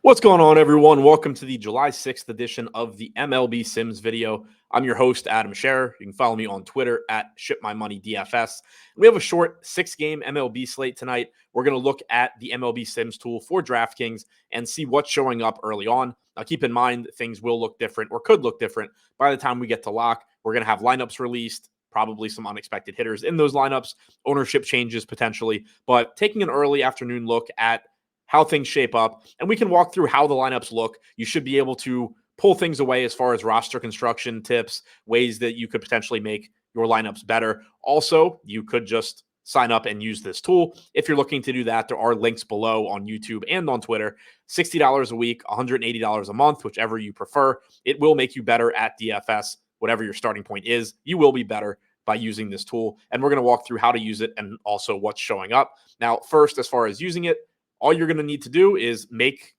What's going on, everyone? Welcome to the July 6th edition of the MLB Sims video. I'm your host, Adam Scherer. You can follow me on Twitter at ShipMyMoneyDFS. We have a short 6-game MLB slate tonight. We're going to look at the MLB Sims tool for DraftKings and see what's showing up early on. Now, keep in mind, things will look different or could look different by the time we get to lock. We're going to have lineups released, probably some unexpected hitters in those lineups, ownership changes potentially, but taking an early afternoon look at how things shape up, and we can walk through how the lineups look. You should be able to pull things away as far as roster construction tips, ways that you could potentially make your lineups better. Also, you could just sign up and use this tool. If you're looking to do that, there are links below on YouTube and on Twitter. $60 a week, $180 a month, whichever you prefer. It will make you better at DFS. Whatever your starting point is, you will be better by using this tool. And we're going to walk through how to use it and also what's showing up. Now, first, as far as using it, all you're going to need to do is make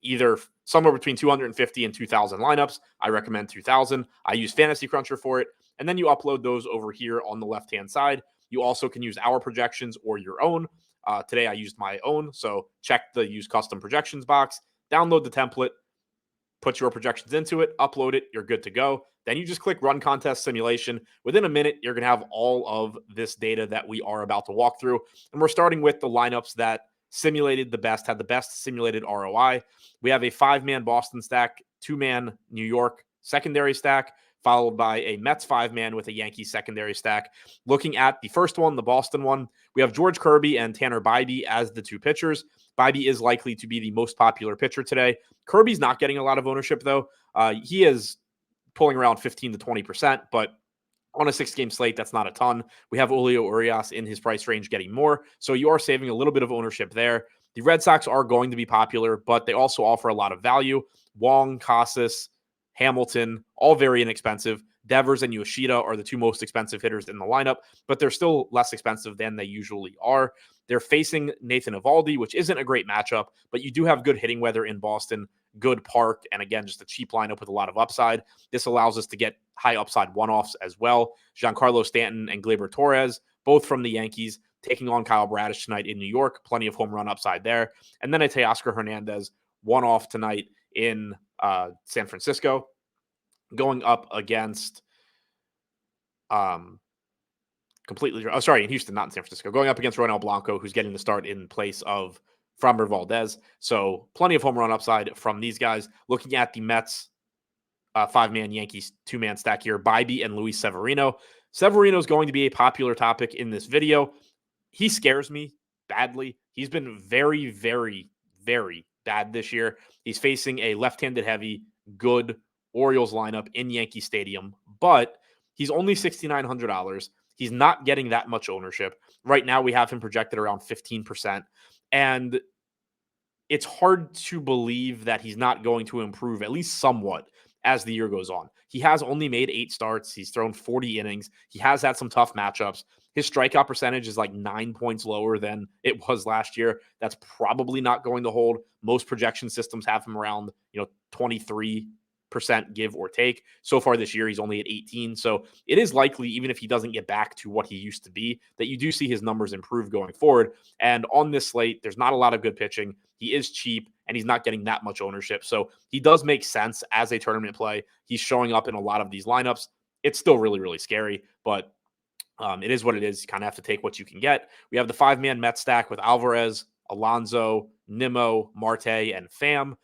either somewhere between 250 and 2,000 lineups. I recommend 2,000. I use Fantasy Cruncher for it. And then you upload those over here on the left-hand side. You also can use our projections or your own. Today I used my own. So check the use custom projections box, download the template, put your projections into it, upload it, you're good to go. Then you just click Run Contest Simulation. Within a minute, you're going to have all of this data that we are about to walk through. And we're starting with the lineups that simulated the best, had the best simulated ROI. We have a 5-man Boston stack, 2-man New York secondary stack, followed by a Mets 5-man with a Yankees secondary stack. Looking at the first one, the Boston one, we have George Kirby and Tanner Bybee as the two pitchers. Bybee is likely to be the most popular pitcher today. Kirby's not getting a lot of ownership, though. He is pulling around 15 to 20%, but on a 6-game slate, that's not a ton. We have Julio Urias in his price range getting more, so you are saving a little bit of ownership there. The Red Sox are going to be popular, but they also offer a lot of value. Wong, Casas, Hamilton, all very inexpensive. Devers and Yoshida are the two most expensive hitters in the lineup, but they're still less expensive than they usually are. They're facing Nathan Eovaldi, which isn't a great matchup, but you do have good hitting weather in Boston, good park, and again, just a cheap lineup with a lot of upside. This allows us to get high upside one-offs as well. Giancarlo Stanton and Gleyber Torres, both from the Yankees, taking on Kyle Bradish tonight in New York. Plenty of home run upside there. And then a Teoscar Hernandez one-off tonight in San Francisco, going up against in Houston, not in San Francisco, going up against Ronel Blanco, who's getting the start in place of Framber Valdez. So plenty of home run upside from these guys. Looking at the Mets 5-man Yankees 2-man stack here, Bybee and Luis Severino. Severino is going to be a popular topic in this video. He scares me badly. He's been very, very, very bad this year. He's facing a left-handed heavy, good Orioles lineup in Yankee Stadium, but he's only $6,900. He's not getting that much ownership. Right now, we have him projected around 15%. And it's hard to believe that he's not going to improve, at least somewhat, as the year goes on. He has only made 8 starts. He's thrown 40 innings. He has had some tough matchups. His strikeout percentage is like 9 points lower than it was last year. That's probably not going to hold. Most projection systems have him around, 23% give or take. So far this year, he's only at 18. So it is likely, even if he doesn't get back to what he used to be, that you do see his numbers improve going forward. And on this slate, there's not a lot of good pitching. He is cheap, and he's not getting that much ownership. So he does make sense as a tournament play. He's showing up in a lot of these lineups. It's still really, really scary, but it is what it is. You kind of have to take what you can get. We have the 5-man Met stack with Alvarez, Alonso, Nimmo, Marte, and Pham.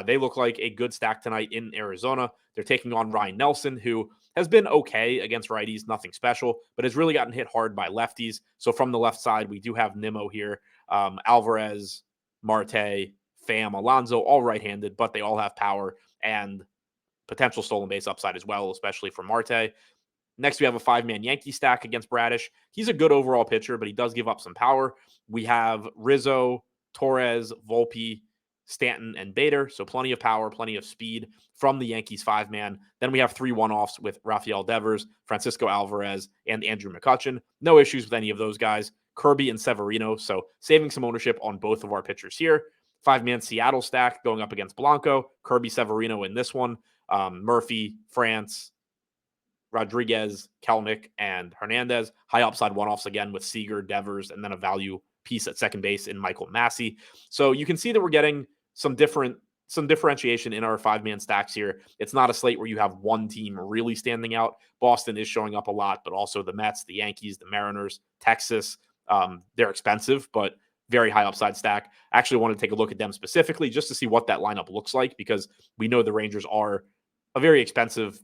They look like a good stack tonight in Arizona. They're taking on Ryan Nelson, who has been okay against righties, nothing special, but has really gotten hit hard by lefties. So from the left side, we do have Nimmo here, Alvarez, Marte, Pham, Alonso, all right-handed, but they all have power and potential stolen base upside as well, especially for Marte. Next, we have a 5-man Yankee stack against Bradish. He's a good overall pitcher, but he does give up some power. We have Rizzo, Torres, Volpe, Stanton, and Bader. So plenty of power, plenty of speed from the Yankees 5-man. Then we have 3 one-offs with Rafael Devers, Francisco Alvarez, and Andrew McCutchen. No issues with any of those guys. Kirby and Severino. So saving some ownership on both of our pitchers here. 5-man Seattle stack going up against Blanco. Kirby, Severino in this one. Murphy, France, Rodriguez, Kelnick, and Hernandez. High upside one-offs again with Seager, Devers, and then a value piece at second base in Michael Massey. So you can see that we're getting some different some differentiation in our 5-man stacks here. It's not a slate where you have one team really standing out. Boston is showing up a lot, but also the Mets, the Yankees, the Mariners, Texas. They're expensive, but very high upside stack. I actually want to take a look at them specifically just to see what that lineup looks like, because we know the Rangers are a very expensive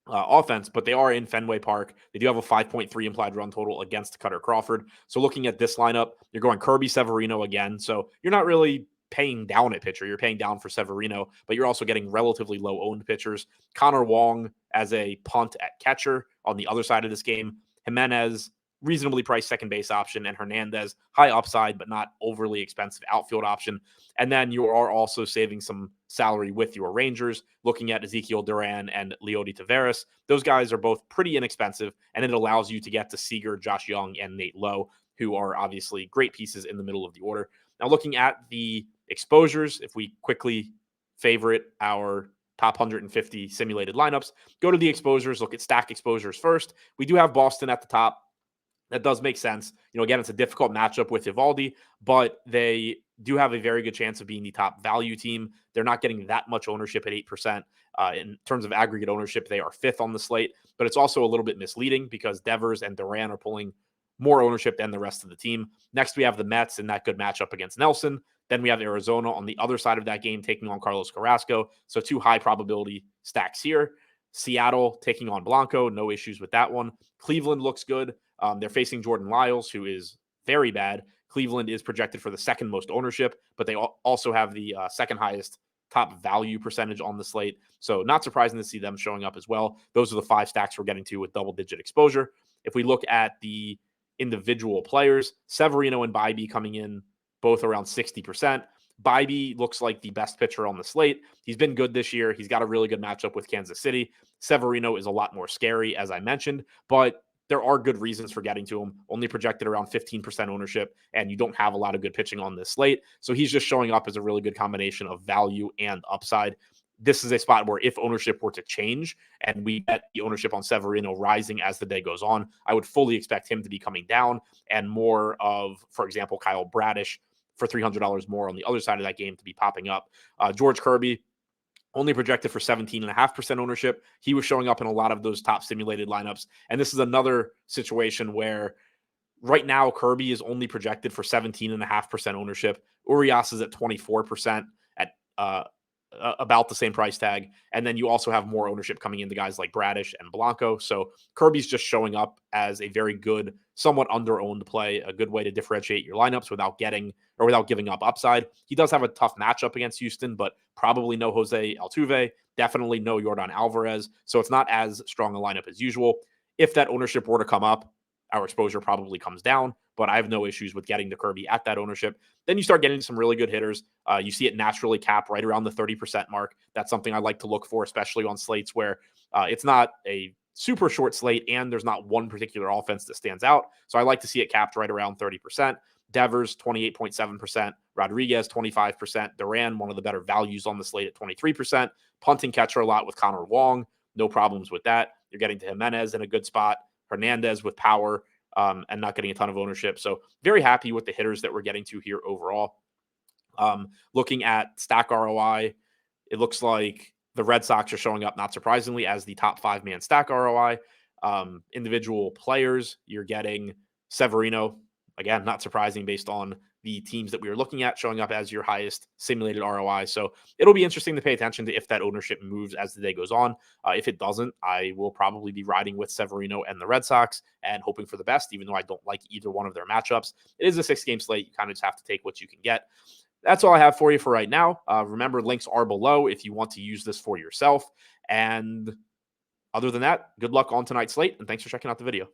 offense, but they are in Fenway Park. They do have a 5.3 implied run total against Cutter Crawford. So looking at this lineup, you're going Kirby Severino again. So you're not really paying down at pitcher. You're paying down for Severino, but you're also getting relatively low owned pitchers. Connor Wong as a punt at catcher on the other side of this game. Jimenez, reasonably priced second base option, and Hernandez, high upside, but not overly expensive outfield option. And then you are also saving some salary with your Rangers, looking at Ezekiel Duran and Leody Taveras. Those guys are both pretty inexpensive, and it allows you to get to Seager, Josh Young, and Nate Lowe, who are obviously great pieces in the middle of the order. Now, looking at the exposures, if we quickly favorite our top 150 simulated lineups, go to the exposures, look at stack exposures first. We do have Boston at the top. That does make sense. Again, it's a difficult matchup with Eovaldi, but they do have a very good chance of being the top value team. They're not getting that much ownership at 8%. In terms of aggregate ownership, they are 5th on the slate, but it's also a little bit misleading because Devers and Duran are pulling more ownership than the rest of the team. Next, we have the Mets in that good matchup against Nelson. Then we have Arizona on the other side of that game taking on Carlos Carrasco. So 2 high probability stacks here. Seattle taking on Blanco. No issues with that one. Cleveland looks good. They're facing Jordan Lyles, who is very bad. Cleveland is projected for the second most ownership, but they also have the second highest top value percentage on the slate. So not surprising to see them showing up as well. Those are the 5 stacks we're getting to with double-digit exposure. If we look at the individual players, Severino and Bybee coming in both around 60%. Bybee looks like the best pitcher on the slate. He's been good this year. He's got a really good matchup with Kansas City. Severino is a lot more scary, as I mentioned, but there are good reasons for getting to him. Only projected around 15% ownership, and you don't have a lot of good pitching on this slate. So he's just showing up as a really good combination of value and upside. This is a spot where if ownership were to change and we get the ownership on Severino rising as the day goes on, I would fully expect him to be coming down and more of, for example, Kyle Bradish for $300 more on the other side of that game to be popping up. George Kirby, only projected for 17.5% ownership. He was showing up in a lot of those top simulated lineups. And this is another situation where right now Kirby is only projected for 17.5% ownership. Urias is at 24% at about the same price tag. And then you also have more ownership coming into guys like Bradish and Blanco. So Kirby's just showing up as a very good, somewhat under-owned play, a good way to differentiate your lineups without giving up upside. He does have a tough matchup against Houston, but probably no Jose Altuve, definitely no Yordan Alvarez. So it's not as strong a lineup as usual. If that ownership were to come up, our exposure probably comes down, but I have no issues with getting to Kirby at that ownership. Then you start getting some really good hitters. You see it naturally cap right around the 30% mark. That's something I like to look for, especially on slates where it's not a super short slate and there's not one particular offense that stands out. So I like to see it capped right around 30%. Devers, 28.7%. Rodriguez, 25%. Duran, one of the better values on the slate at 23%. Punting catcher a lot with Connor Wong. No problems with that. You're getting to Jimenez in a good spot. Hernandez with power and not getting a ton of ownership. So very happy with the hitters that we're getting to here overall. Looking at stack ROI, it looks like the Red Sox are showing up, not surprisingly, as the top 5-man stack ROI. Individual players, you're getting Severino. Again, not surprising based on the teams that we were looking at, showing up as your highest simulated ROI. So it'll be interesting to pay attention to if that ownership moves as the day goes on. If it doesn't, I will probably be riding with Severino and the Red Sox and hoping for the best, even though I don't like either one of their matchups. It is a 6-game slate. You kind of just have to take what you can get. That's all I have for you for right now. Remember, links are below if you want to use this for yourself. And other than that, good luck on tonight's slate, and thanks for checking out the video.